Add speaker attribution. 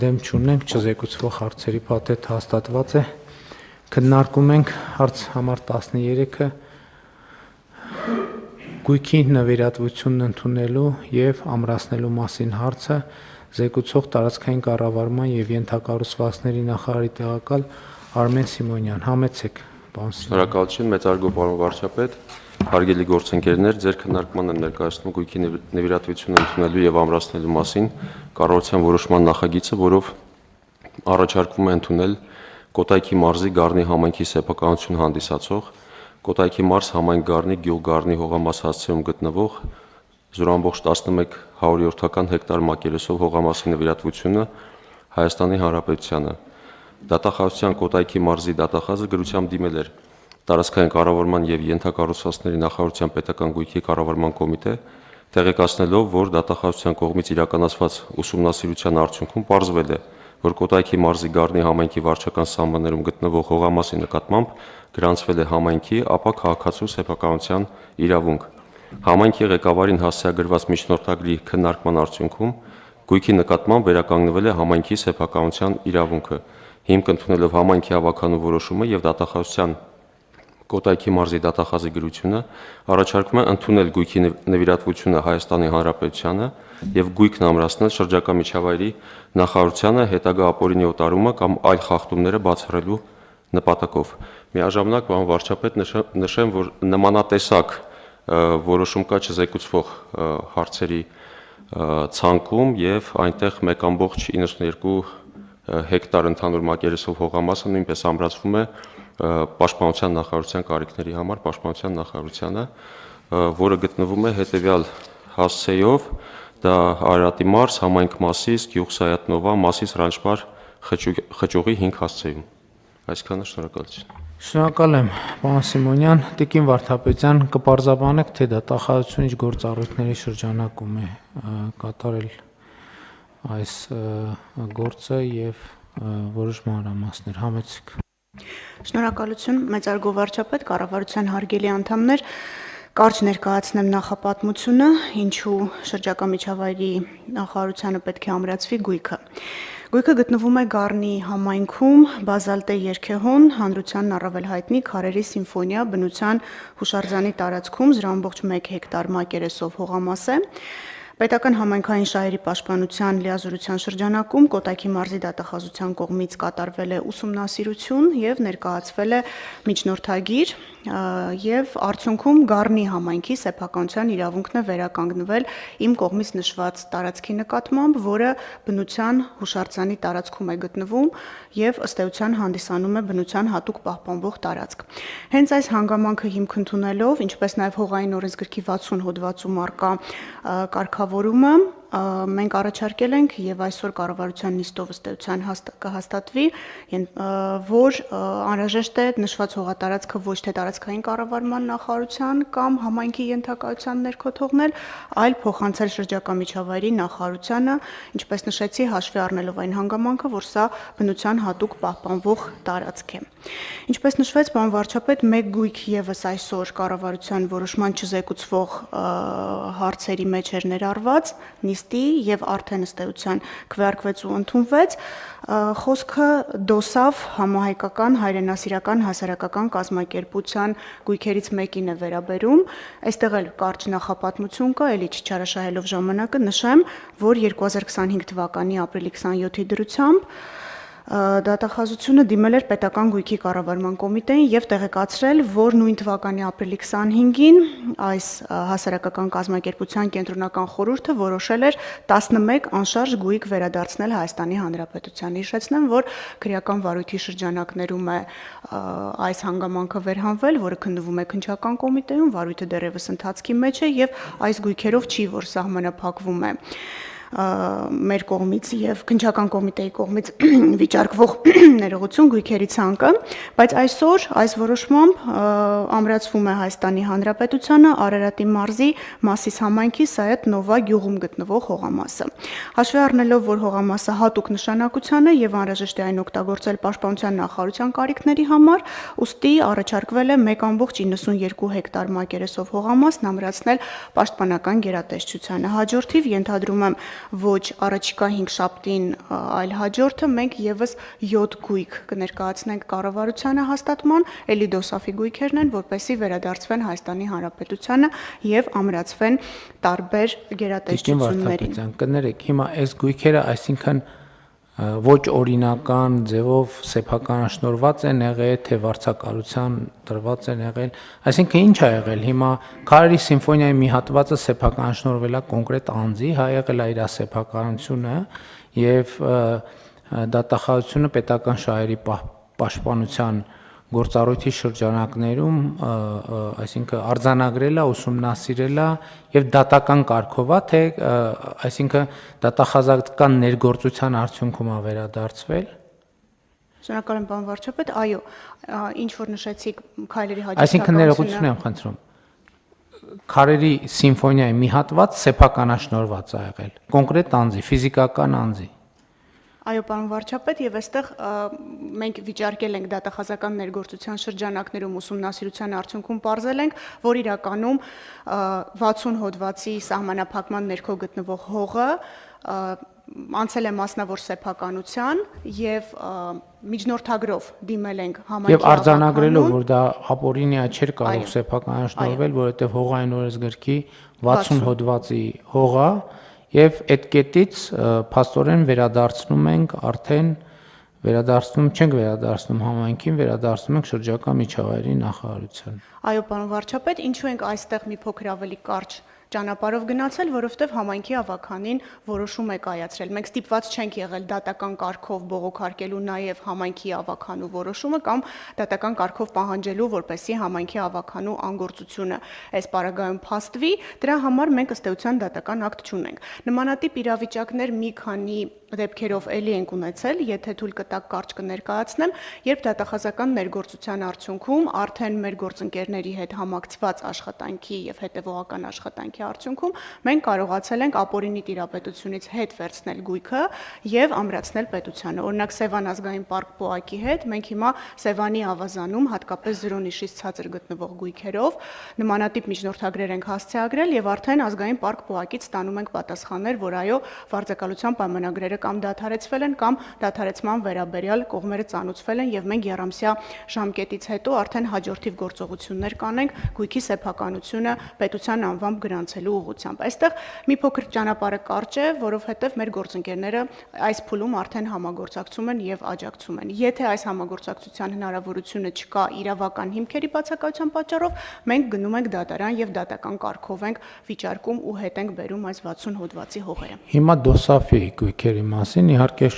Speaker 1: դեմ չունենք, չզեկուցվող հարցերի փաթեթ հաստատված է։ Քննարկում ենք հարց համար 13-ը գույքի նվիրատվությունն ընդունելու եւ ամրացնելու մասին հարցը զեկուցող տարածքային կառավարման եւ ենթակառուցվածքների նախարարի տեղակալ Արմեն Սիմոնյան, համեցեք, պարոն Սիմոնյան։
Speaker 2: Շնորհակալություն, մեծարգո պարոն վարչապետ, հարգելի գործընկերներ, ձեր քննարկման եմ ներկայացնում գույքի նվիրատվությունը ընդունելու եւ ամրացնելու մասին կառավարության որոշման նախագիծը, որով առաջարկվում է ընդունել Կոտայքի մարզի Գառնի համայնքի սեփականություն հանդիսացող Կոտայքի մարզ համայնք Գառնի գյուղ Գառնի հողամաս հասցեում գտնվող 0.11 հեկտար մակերեսով հողամասի նվիրատվությունը Հայաստանի Հանրապետությանը։ Դատախազության Կոտայքի մարզի դատախազը գրությամբ դիմել էր տարածքային կառավարման եւ ենթակառուցվածքների նախարարության պետական գույքի կառավարման կոմիտե, տեղեկացնելով, որ դատախազության կողմից իրականացված ուսումնասիրության արդյունքում պարզվել է, որ Կոտայքի մարզի Գառնի համայնքի վարչական սահմաններում գտնվող հողամասի նկատմամբ գրանցվել է համայնքի, ապա քաղաքացու սեփականության իրավունք։ Համայնքի ղեկավարին հասցեագրված միջնորդագրի քննարկման արդյունքում գույքի նկատմամբ վերականգնվել է համայնքի սեփականության իրավունքը։ Հիմք ընդունելով համայնքի հավաքանու որոշումը եւ դատախազության Կոտայքի մարզի դատախազի գրությունը առաջարկում է ընդունել գույքի նվիրատվությունը Հայաստանի Հանրապետությանը եւ գույքն ամրացնել շրջակա միջավայրի նախարարությանը հետագա ապօրինի օտարումը կամ այլ խախտումները բացառելու նպատակով։ Միաժամանակ, պարոն վարչապետ, նշեմ, որ նմանատեսակ որոշում կա չզեկուցվող հարցերի ցանկում եւ այնտեղ 1.92 հեկտար ընդհանուր մակերեսով հողամասը նույնպես ամրացվում է Պաշտպանության նախարարության կարիքների համար Պաշտպանության նախարարությանը, որը գտնվում է հետևյալ հասցեով, դա Արարատի մարզ, համայնք Մասիս, գյուղ Սայաթնովա, Մասիս Ռանչմար խճուղի 5 հասցեում։ Այսքանը, շնորհակալություն։
Speaker 1: Շնորհակալ եմ, պարոն Սիմոնյան, Տիկին Վարդապետյան, կպարզաբանեք, թե դատախազությունը ինչ գործառույթների շրջանակում է կատարել այս գործը եւ որոշ մանրամասներ, համեցեք։
Speaker 3: Շնորհակալություն, մեծարգո վարչապետ, կառավարության հարգելի անդամներ, կարճ ներկայացնեմ նախապատմությունը, ինչու շրջակա միջավայրի նախարարությանը պետք է ամրացվի գույքը։ Գույքը գտնվում է Գառնի համայնքում, բազալտե երգեհոն, հանրությանն առավել հայտնի քարերի սիմֆոնիա բնության հուշարձանի տարածքում 0.1 հեկտար մակերեսով հողամաս է։ Պետական համայնքային շահերի պաշտպանության լիազորության շրջանակում Կոտայքի մարզի դատախազության կողմից կատարվել է ուսումնասիրություն եւ ներկայացվել է միջնորդագիր եւ արդյունքում Գառնի համայնքի սեփականության իրավունքն է վերականգնվել իմ կողմից նշված տարածքի նկատմամբ, որը բնության հուշարձանի տարածքում է գտնվում եւ ըստ էության հանդիսանում է բնության հատուկ պահպանվող տարածք։ Հենց այս հանգամանքը հիմք ընդունելով, ինչպես նաեւ հողային օրենսգրքի 60 հոդվածում առկա կարգավորումը մենք առաջարկել ենք եւ այսօր կառավարության նիստով ըստ էության կհաստատվի, որ անհրաժեշտ է նշված հողատարածքը ոչ թե տարածքային կառավարման նախարարության կամ համայնքի ենթակայության ներքո թողնել, այլ փոխանցել շրջակա միջավայրի նախարարությանը, ինչպես նշեցի, հաշվի առնելով այն հանգամանքը, որ սա բնության հատուկ պահպանվող տարածք է։ Ինչպես նշվեց, պարոն վարչապետ, մեկ գույք եւս այսօր կառավարության որոշման չզեկուցվող հարցերի մեջ էր ներառված նիստի եւ արդեն ըստ էության քվեարկվեց ու ընդունվեց, խոսքը դոսավ համահայկական հայրենասիրական հասարակական կազմակերպության գույքերից մեկին է վերաբերում, այստեղ էլ կարճ նախապատմություն կա, էլի չչարաշահելով ժամանակը նշեմ, որ 2025 թվականի ապրիլի 27-ի դրությամբ դատախազությունը դիմել էր պետական գույքի կառավարման կոմիտեին եւ տեղեկացրել, որ նույն թվականի ապրիլի 25-ին այս հասարակական կազմակերպության կենտրոնական խորհուրդը որոշել էր 11 անշարժ գույք վերադարձնել Հայաստանի Հանրապետության։ Հիշեցնեմ, որ քրեական վարույթի շրջանակներում է այս հանգամանքը վերհանվել, որը քննվում է քննչական կոմիտեում, վարույթը դեռևս ընթացքի մեջ է եւ այս գույքերով չի, որ սահմանափակվում է մեր կողմից եւ քննչական կոմիտեի կողմից վիճարկվող ներողություն գույքերի ցանկը, բայց այսօր այս որոշմամբ ամրացվում է Հայաստանի Հանրապետությանը Արարատի մարզի Մասիս համայնքի Սայաթնովա գյուղում գտնվող հողամասը։ Հաշվի առնելով, որ հողամասը հատուկ նշանակության է եւ անհրաժեշտ է այն օգտագործել պաշտպանության նախարարության կարիքների համար, ուստի առաջարկվել է 1.92 հեկտար մակերեսով հողամասն ամրացնել պաշտպանական գերատեսչությանը։ Հաջորդիվ ենթադրում եմ ոչ առաջիկա 5 շաբթին, այլ հաջորդը մենք եւս 7 գույք կներկայացնենք կառավարությանը հաստատման, ելի դոսաֆի գույքերն են, որպեսզի վերադարձվեն Հայաստանի Հանրապետությանը եւ ամրացվեն տարբեր գերատեսչություններին։
Speaker 1: Կներեք, հիմա այս գույքերը, այսինքն ոչ օրինական ձևով սեփականաշնորհված են եղել, թե վարձակալության տրված են եղել, այսինքն ինչ ա եղել, հիմա Քարերի սիմֆոնիայի մի հատվածը սեփականաշնորհվել է կոնկրետ անձի, հա եղել է իր սեփականությունը եւ դատախազությունը պետական շահերի պաշտպանության գործառույթի շրջանակներում, այսինքն արձանագրել է, ուսումնասիրել է եւ դատական կարգով է, թե այսինքն դատախազական ներգործության արդյունքում է վերադարձվել։
Speaker 3: Շնորհակալ եմ, պարոն վարչապետ, այո, ինչ որ նշեցիք քայլերի հաջողությունը։
Speaker 1: Այսինքն ներողություն եմ խնդրում։ Քարերի սիմֆոնիայի մի հատված սեփականաշնորհված է եղել, կոնկրետ անձի, ֆիզիկական անձի։
Speaker 3: Այո, պարոն վարչապետ, եւ այստեղ մենք վիճարկել ենք դատախազական ներգործության շրջանակներում ուսումնասիրության արդյունքում պարզել ենք, որ իրականում 60 հոդվածի սահմանափակման ներքո գտնվող հողը անցել է մասնավոր սեփականության եւ միջնորդագրով դիմել ենք համայնքի
Speaker 1: եւ արձանագրելով, որ դա ապօրինյա չէր կարող սեփականաշնորհվել, որովհետեւ հողային օրենսգրքի 60 հոդվածի հող է եւ այդ կետից փաստորեն վերադարձնում ենք արդեն չենք վերադարձնում համայնքին, վերադարձնում ենք շրջակա միջավայրի նախարարության։
Speaker 3: Այո, պարոն վարչապետ, ինչու ենք այստեղ մի փոքր ավելի կարճ ճանապարհով գնացել, որովհետև համայնքի ավականին որոշում է կայացրել։ Մենք ստիպված չենք եղել դատական կարգով բողոքարկելու նաև համայնքի ավականու որոշումը կամ դատական կարգով պահանջելու, որպեսզի համայնքի ավականու անգործությունը այս պարագայում փաստվի, դրա համար մենք ըստ էության դատական ակտ չունենք։ Նմանատիպ իրավիճակներ մի քանի դեպքերով էլի ենք ունեցել, եթե թույլ կտակ կարճ կներկայացնեմ, երբ դատախազական ներգործության արդյունքում արդեն մեր գործընկերների հետ համակցված աշխատանքի եւ հետեւողական աշխատանքի արդյունքում մենք կարողացել ենք ապօրինի տիրապետությունից հետ վերցնել գույքը եւ ամրացնել պետությանը։ Օրինակ Սևան ազգային պարկ ՊՕԱԿ-ի հետ մենք հիմա Սևանի ավազանում հատկապես 0-ից ցածր գտնվող գույքերով նմանատիպ միջնորդագրեր ենք հասցեագրել եւ արդեն ազգային պարկ ՊՕԱԿ-ից ստանում ենք պատասխաններ, որ այո, վարձակալության պայմանագրերը կամ դադարեցվել են կամ դադարեցման վերաբերյալ կողմերը ծանուցվել են եւ մենք երամսյա ժամկետից հետո արդեն հաջորդիվ գործողություններ կանենք գույքի սեփականությունը պետության անվամբ գրանցելու ուղղությամբ։ Այստեղ մի փոքր ճանապարհը կարճ է, որովհետեւ մեր գործընկերները այս փուլում արդեն համագործակցում են եւ աջակցում են։ Եթե այս համագործակցության հնարավորությունը չկա իրավական հիմքերի բացակայության պատճառով, մենք գնում ենք դատարան եւ դատական կարգով ենք վիճարկում ու հետ ենք բերում այս 60 հոդվածի հողերը։
Speaker 1: Հիմա դոսաֆի գույքերի մասին իհարկե